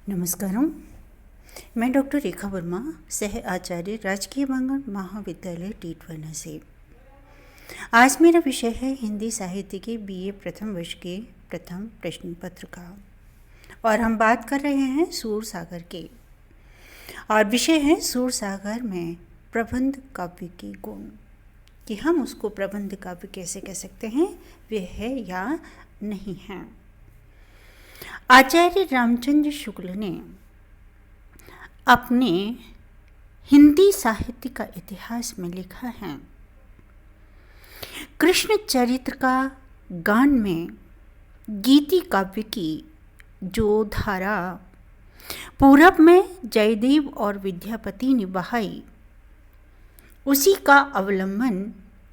नमस्कारम। मैं डॉक्टर रेखा वर्मा, सह आचार्य राजकीय बांगड़ महाविद्यालय टीटवाना से। आज मेरा विषय है हिंदी साहित्य के बीए प्रथम वर्ष के प्रथम प्रश्न पत्र का, और हम बात कर रहे हैं सूरसागर के। और विषय है सूरसागर में प्रबंध काव्य के गुण, कि हम उसको प्रबंध काव्य कैसे कह सकते हैं, वह है या नहीं है। आचार्य रामचंद्र शुक्ल ने अपने हिंदी साहित्य का इतिहास में लिखा है, कृष्ण चरित्र का गान में गीति काव्य की जो धारा पूरब में जयदेव और विद्यापति ने बहाई, उसी का अवलंबन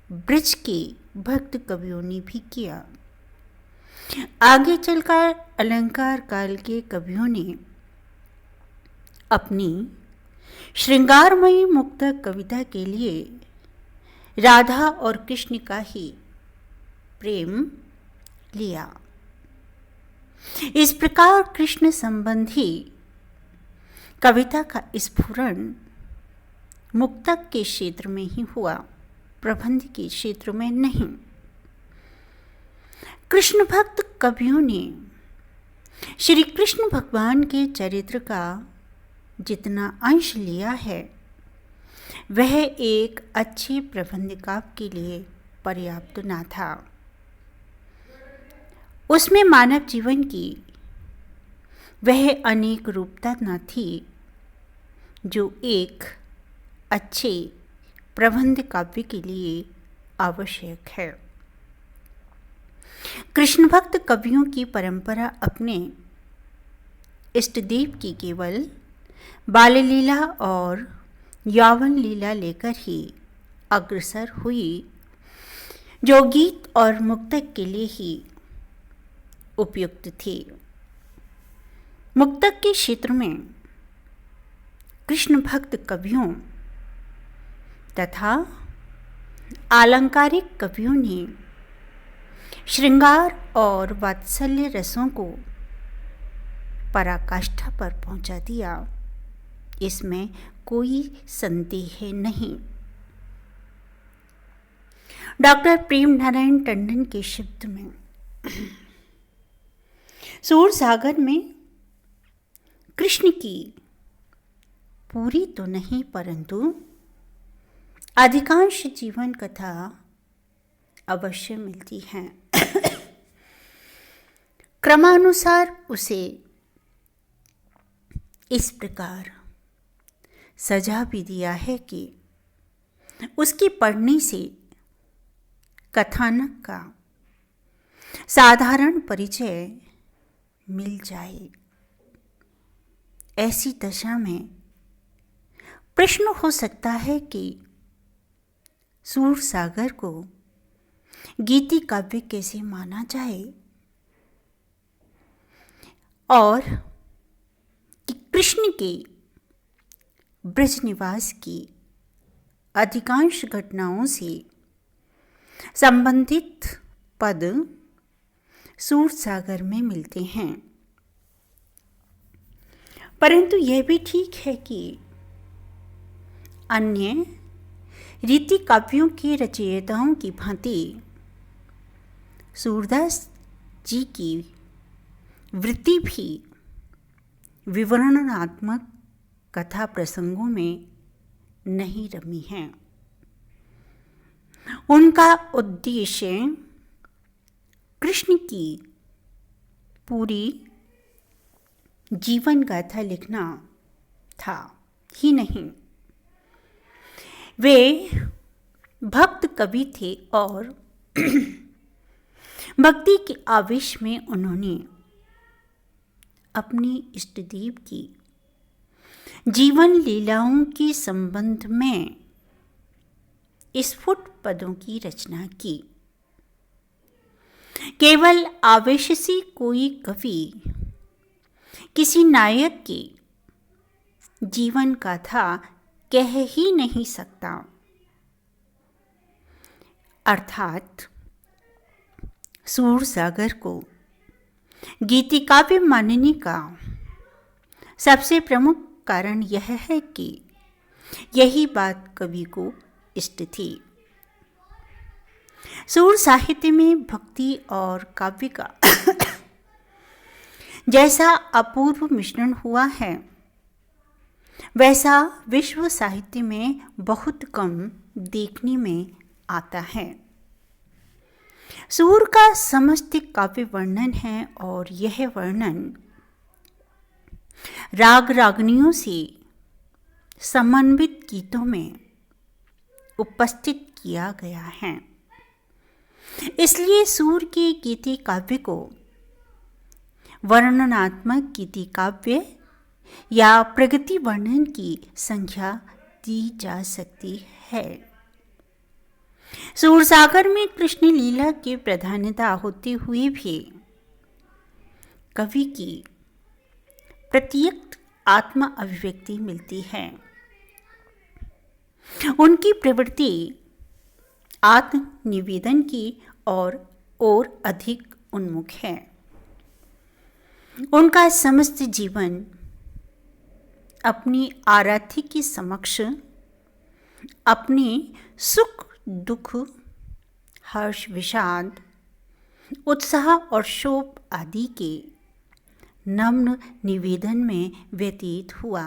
ब्रज के भक्त कवियों ने भी किया। आगे चलकर अलंकार काल के कवियों ने अपनी श्रृंगारमयी मुक्तक कविता के लिए राधा और कृष्ण का ही प्रेम लिया। इस प्रकार कृष्ण संबंधी कविता का स्फुरण मुक्तक के क्षेत्र में ही हुआ, प्रबंध के क्षेत्र में नहीं। कृष्ण भक्त कवियों ने श्री कृष्ण भगवान के चरित्र का जितना अंश लिया है, वह एक अच्छे प्रबंध काव्य के लिए पर्याप्त न था। उसमें मानव जीवन की वह अनेक रूपता न थी जो एक अच्छे प्रबंध काव्य के लिए आवश्यक है। कृष्ण भक्त कवियों की परंपरा अपने इष्टदेव की केवल बाल लीला और यौवन लीला लेकर ही अग्रसर हुई, जो गीत और मुक्तक के लिए ही उपयुक्त थी। मुक्तक के क्षेत्र में कृष्ण भक्त कवियों तथा आलंकारिक कवियों ने श्रृंगार और वात्सल्य रसों को पराकाष्ठा पर पहुंचा दिया, इसमें कोई संदेह नहीं। डॉक्टर प्रेम नारायण टंडन के शब्द में सूरसागर में कृष्ण की पूरी तो नहीं परंतु अधिकांश जीवन कथा अवश्य मिलती है। क्रमानुसार उसे इस प्रकार सजा भी दिया है कि उसके पढ़ने से कथानक का साधारण परिचय मिल जाए। ऐसी दशा में प्रश्न हो सकता है कि सूरसागर को गीति काव्य कैसे माना जाए, और कि कृष्ण के ब्रज निवास की अधिकांश घटनाओं से संबंधित पद सूरसागर में मिलते हैं। परंतु यह भी ठीक है कि अन्य रीति काव्यों के रचयिताओं की भांति सूरदास जी की वृत्ति भी विवरणात्मक कथा प्रसंगों में नहीं रमी है। उनका उद्देश्य कृष्ण की पूरी जीवन गाथा लिखना था ही नहीं। वे भक्त कवि थे और भक्ति के आवेश में उन्होंने अपनी इष्टदेव की जीवन लीलाओं के संबंध में स्फुट पदों की रचना की। केवल आवेश से कोई कवि किसी नायक की जीवन गाथा कह ही नहीं सकता। अर्थात सूरसागर को गीति काव्य मानने का सबसे प्रमुख कारण यह है कि यही बात कवि को इष्ट थी। सूर साहित्य में भक्ति और काव्य का जैसा अपूर्व मिश्रण हुआ है, वैसा विश्व साहित्य में बहुत कम देखने में आता है। सूर का समस्त काव्य वर्णन है और यह वर्णन राग रागनियों से समन्वित गीतों में उपस्थित किया गया है। इसलिए सूर के गीति काव्य को वर्णनात्मक गीति काव्य या प्रगति वर्णन की संज्ञा दी जा सकती है। सूरसागर में कृष्ण लीला की प्रधानता होते हुए भी कवि की प्रत्यक्ष आत्म अभिव्यक्ति मिलती है। उनकी प्रवृत्ति आत्म निवेदन की और अधिक उन्मुख है। उनका समस्त जीवन अपनी आराध्य के समक्ष अपने सुख दुख, हर्ष विषाद, उत्साह और शोक आदि के नम्र निवेदन में व्यतीत हुआ।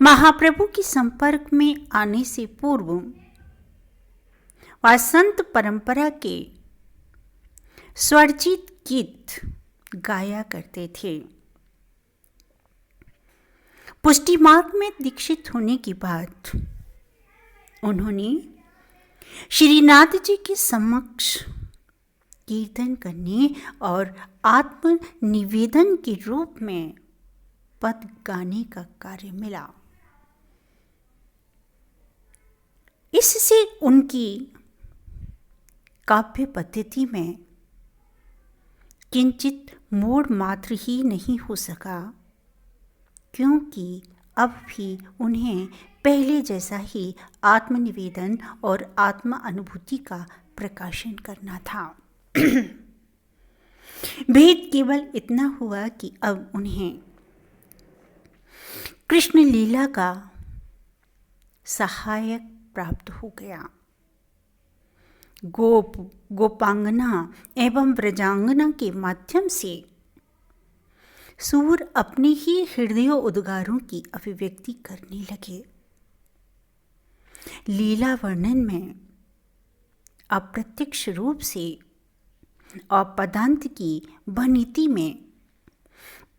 महाप्रभु के संपर्क में आने से पूर्व वह संत परंपरा के स्वरचित गीत गाया करते थे। पुष्टि मार्ग में दीक्षित होने के बाद उन्होंने श्रीनाथ जी के समक्ष कीर्तन करने और आत्म निवेदन के रूप में पद गाने का कार्य मिला। इससे उनकी काव्य पद्धति में किंचित मोड़ मात्र ही नहीं हो सका, क्योंकि अब भी उन्हें पहले जैसा ही आत्मनिवेदन और आत्म अनुभूति का प्रकाशन करना था। भेद केवल इतना हुआ कि अब उन्हें कृष्ण लीला का सहायक प्राप्त हो गया। गोप गोपांगना एवं व्रजांगना के माध्यम से सूर अपने ही हृदय उद्गारों की अभिव्यक्ति करने लगे। लीला वर्णन में अप्रत्यक्ष रूप से और पदांत की भनीति में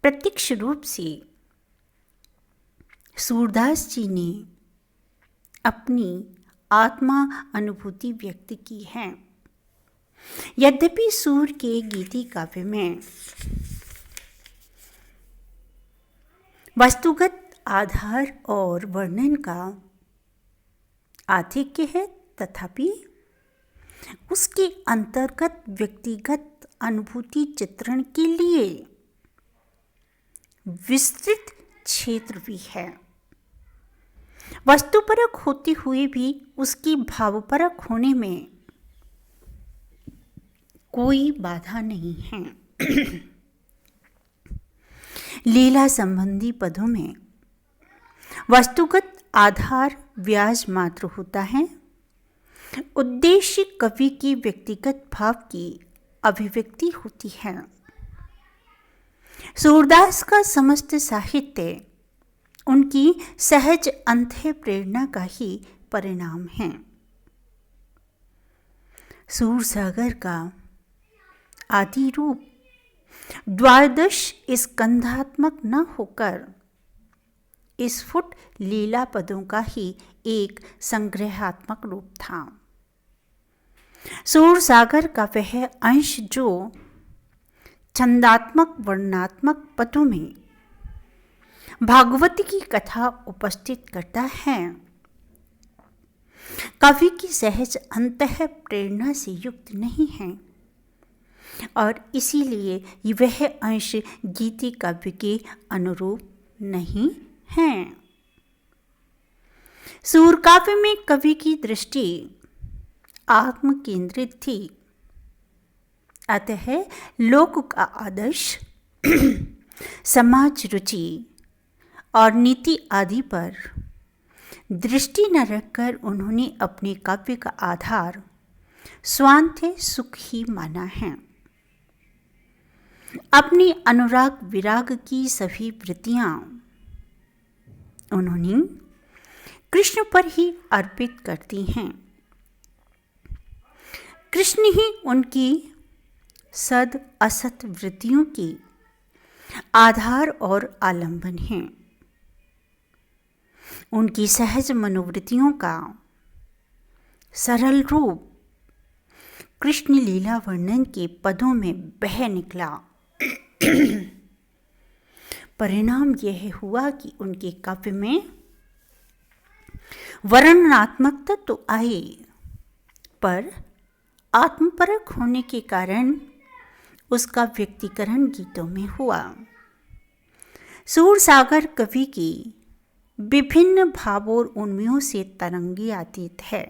प्रत्यक्ष रूप से सूरदास जी ने अपनी आत्मा अनुभूति व्यक्त की है। यद्यपि सूर के गीति काव्य में वस्तुगत आधार और वर्णन का आधिक्य है, तथापि उसके अंतर्गत व्यक्तिगत अनुभूति चित्रण के लिए विस्तृत क्षेत्र भी है। वस्तुपरक होते हुए भी उसकी भावपरक होने में कोई बाधा नहीं है। लीला संबंधी पदों में वस्तुगत आधार व्याज मात्र होता है। उद्देश्य कवि की व्यक्तिगत भाव की अभिव्यक्ति होती है। सूरदास का समस्त साहित्य उनकी सहज अंतः प्रेरणा का ही परिणाम है। सूरसागर का आदि रूप द्वादश स्कंधात्मक न होकर स्फुट लीला पदों का ही एक संग्रहात्मक रूप था। सूरसागर का वह अंश जो छंदात्मक वर्णात्मक पदों में भागवत की कथा उपस्थित करता है, कवि की सहज अंतः प्रेरणा से युक्त नहीं है और इसीलिए वह अंश गीति काव्य के अनुरूप नहीं है। सूर काव्य में कवि की दृष्टि आत्म केंद्रित थी, अतः लोक का आदर्श समाज रुचि और नीति आदि पर दृष्टि न रखकर उन्होंने अपने काव्य का आधार स्वांत सुख ही माना है। अपनी अनुराग विराग की सभी वृत्तियां उन्होंने कृष्ण पर ही अर्पित करती हैं। कृष्ण ही उनकी सद असत वृत्तियों की आधार और आलंबन हैं। उनकी सहज मनोवृत्तियों का सरल रूप कृष्ण लीला वर्णन के पदों में बह निकला। परिणाम यह हुआ कि उनके काव्य में वर्णनात्मकता तो आई, पर आत्मपरक होने के कारण उसका व्यक्तिकरण गीतों में हुआ। सूरसागर कवि की विभिन्न भावों और उन्मियों से तरंगातीत है।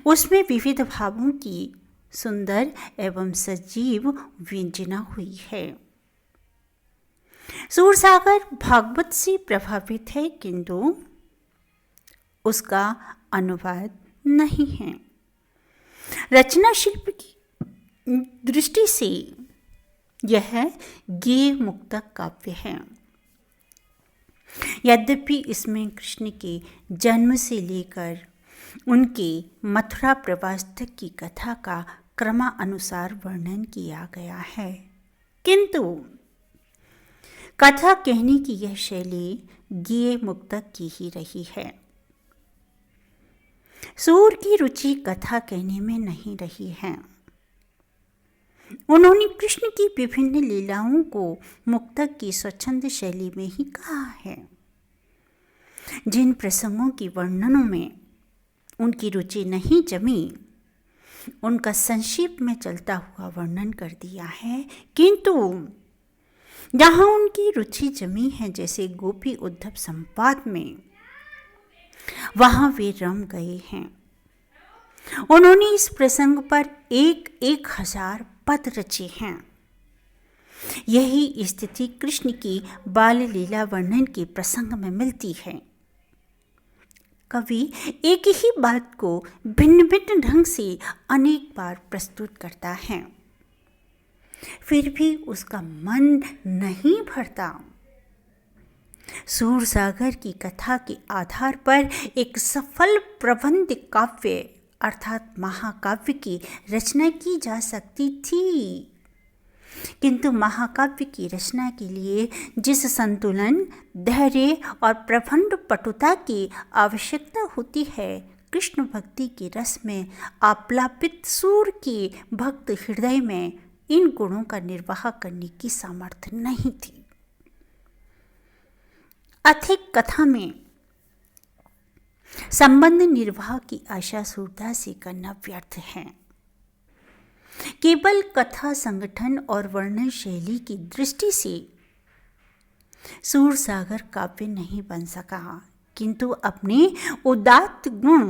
उसमें विविध भावों की सुंदर एवं सजीव व्यंजना हुई है। सूरसागर भागवत से प्रभावित है, किंतु उसका अनुवाद नहीं है। रचना शिल्प की दृष्टि से यह गेय मुक्तक काव्य है। यद्यपि इसमें कृष्ण के जन्म से लेकर उनके मथुरा प्रवास तक की कथा का क्रमानुसार वर्णन किया गया है, किंतु कथा कहने की यह शैली गेय मुक्तक की ही रही है। सूर की रुचि कथा कहने में नहीं रही है। उन्होंने कृष्ण की विभिन्न लीलाओं को मुक्तक की स्वच्छंद शैली में ही कहा है। जिन प्रसंगों की वर्णनों में उनकी रुचि नहीं जमी, उनका संक्षेप में चलता हुआ वर्णन कर दिया है, किंतु जहां उनकी रुचि जमी है, जैसे गोपी उद्धव संवाद में, वहां वे रम गए हैं। उन्होंने इस प्रसंग पर 1000 पद रचे हैं। यही स्थिति कृष्ण की बाल लीला वर्णन के प्रसंग में मिलती है। कवि एक ही बात को भिन्न भिन्न ढंग से अनेक बार प्रस्तुत करता है, फिर भी उसका मन नहीं भरता। सूरसागर की कथा के आधार पर एक सफल प्रबंध काव्य अर्थात महाकाव्य की रचना की जा सकती थी, किंतु महाकाव्य की रचना के लिए जिस संतुलन, धैर्य और प्रबंध पटुता की आवश्यकता होती है, कृष्ण भक्ति के रस में आप्लावित सूर के भक्त हृदय में इन गुणों का निर्वाह करने की सामर्थ्य नहीं थी। अधिक कथा में संबंध निर्वाह की आशा सूरदास से करना व्यर्थ है। केवल कथा संगठन और वर्णन शैली की दृष्टि से सूरसागर काव्य नहीं बन सका, किंतु अपने उदात्त गुण,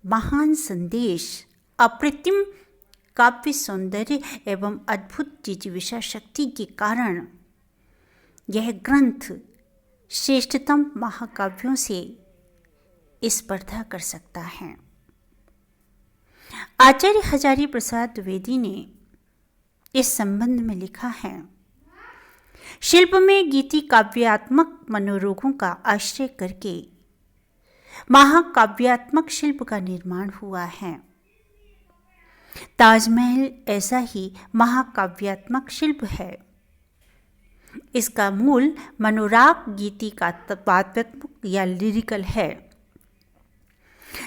महान संदेश, अप्रतिम काव्य सौंदर्य एवं अद्भुत जिजीविषा शक्ति के कारण यह ग्रंथ श्रेष्ठतम महाकाव्यों से स्पर्धा कर सकता है। आचार्य हजारी प्रसाद द्विवेदी ने इस संबंध में लिखा है, शिल्प में गीति काव्यात्मक मनोरोगों का आश्रय करके महाकाव्यात्मक शिल्प का निर्माण हुआ है। ताजमहल ऐसा ही महाकाव्यात्मक शिल्प है। इसका मूल मनोराग गीति का तत्वात्मक या लिरिकल है।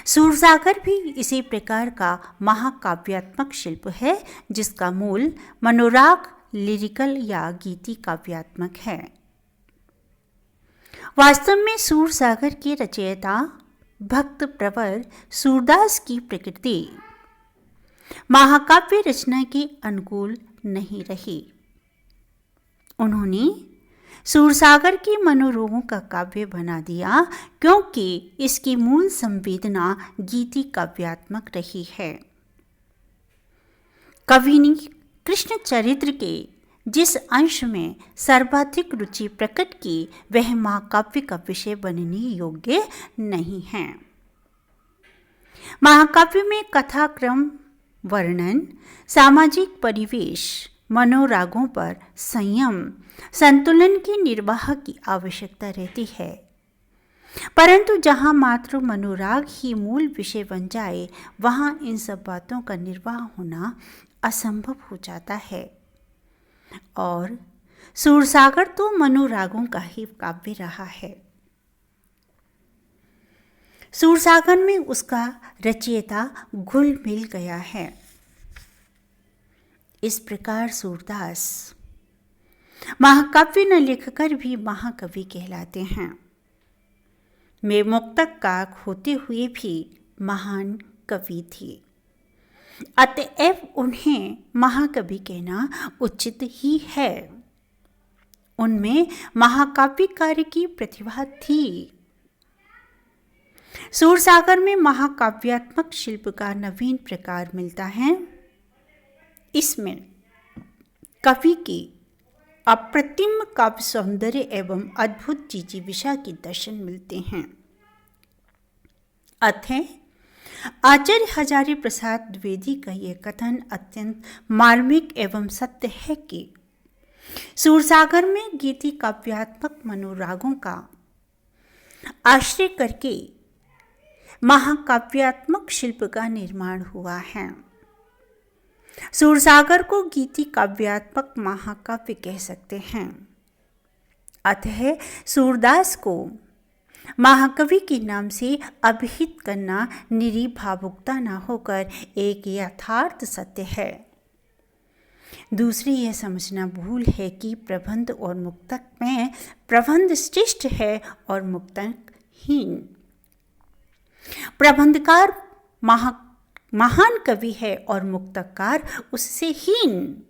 सूरसागर भी इसी प्रकार का महाकाव्यात्मक शिल्प है, जिसका मूल मनोराग लिरिकल या गीति काव्यात्मक है। वास्तव में सूरसागर के रचयिता भक्त प्रवर सूरदास की प्रकृति महाकाव्य रचना के अनुकूल नहीं रही। उन्होंने सूरसागर के मनोरोगों का काव्य बना दिया, क्योंकि इसकी मूल संवेदना गीति काव्यात्मक रही है। कवि ने कृष्ण चरित्र के जिस अंश में सर्वाधिक रुचि प्रकट की वह महाकाव्य का विषय बनने योग्य नहीं है। महाकाव्य में कथाक्रम, वर्णन, सामाजिक परिवेश, मनोरागों पर संयम, संतुलन के निर्वाह की आवश्यकता रहती है। परंतु जहाँ मात्र मनोराग ही मूल विषय बन जाए वहाँ इन सब बातों का निर्वाह होना असंभव हो जाता है। और सूरसागर तो मनोरागों का ही काव्य रहा है। सूरसागर में उसका रचयिता घुल मिल गया है। इस प्रकार सूरदास महाकाव्य न लिखकर भी महाकवि कहलाते हैं। वे मुक्तक काक होते हुए भी महान कवि थे। अतएव उन्हें महाकवि कहना उचित ही है। उनमें महाकाव्य कार्य की प्रतिभा थी। सूरसागर में महाकाव्यात्मक शिल्प का नवीन प्रकार मिलता है। इसमें कवि की अप्रतिम काव्य सौंदर्य एवं अद्भुत जिजीविषा के दर्शन मिलते हैं। अतः आचार्य हजारी प्रसाद द्विवेदी का यह कथन अत्यंत मार्मिक एवं सत्य है कि सूरसागर में गीति काव्यात्मक मनोरागों का आश्रय करके महाकाव्यात्मक शिल्प का निर्माण हुआ है। सूरसागर को गीति काव्यात्मक महाकाव्य कह सकते हैं। अतः सूरदास को महाकवि के नाम से अभिहित करना निरी भावुकता न होकर एक यथार्थ सत्य है। दूसरी यह समझना भूल है कि प्रबंध और मुक्तक में प्रबंध श्रेष्ठ है और मुक्तक हीन। प्रबंधकार महान कवि है और मुक्तकार उससे हीन।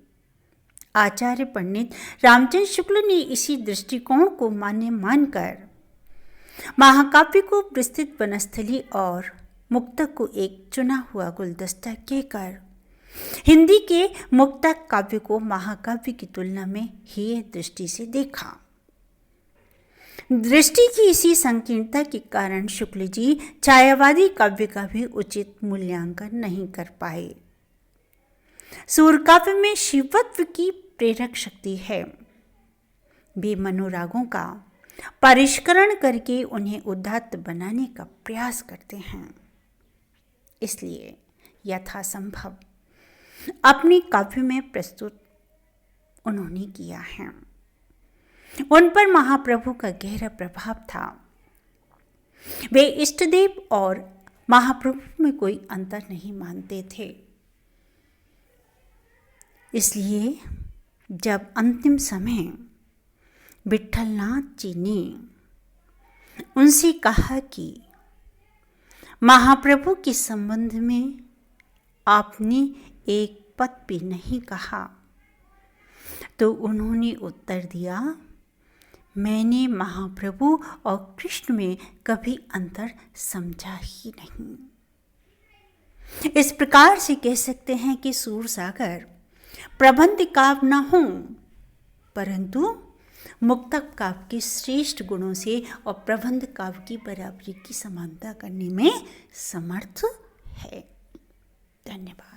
आचार्य पंडित रामचंद्र शुक्ल ने इसी दृष्टिकोण को मान्य मानकर महाकाव्य को विस्तृत वनस्थली और मुक्तक को एक चुना हुआ गुलदस्ता कहकर हिंदी के मुक्तक काव्य को महाकाव्य की तुलना में हेय दृष्टि से देखा। दृष्टि की इसी संकीर्णता के कारण शुक्ल जी छायावादी काव्य का भी उचित मूल्यांकन नहीं कर पाए। सूरकाव्य में शिवत्व की प्रेरक शक्ति है। वे मनोरागों का परिष्करण करके उन्हें उदात्त बनाने का प्रयास करते हैं। इसलिए यथासंभव अपने काव्य में प्रस्तुत उन्होंने किया है। उन पर महाप्रभु का गहरा प्रभाव था। वे इष्टदेव और महाप्रभु में कोई अंतर नहीं मानते थे। इसलिए जब अंतिम समय विट्ठलनाथ जी ने उनसे कहा कि महाप्रभु के संबंध में आपने एक पद भी नहीं कहा, तो उन्होंने उत्तर दिया, मैंने महाप्रभु और कृष्ण में कभी अंतर समझा ही नहीं। इस प्रकार से कह सकते हैं कि सूरसागर प्रबंध काव्य न हो परंतु मुक्तक काव्य के श्रेष्ठ गुणों से और प्रबंध काव्य की बराबरी की समानता करने में समर्थ है। धन्यवाद।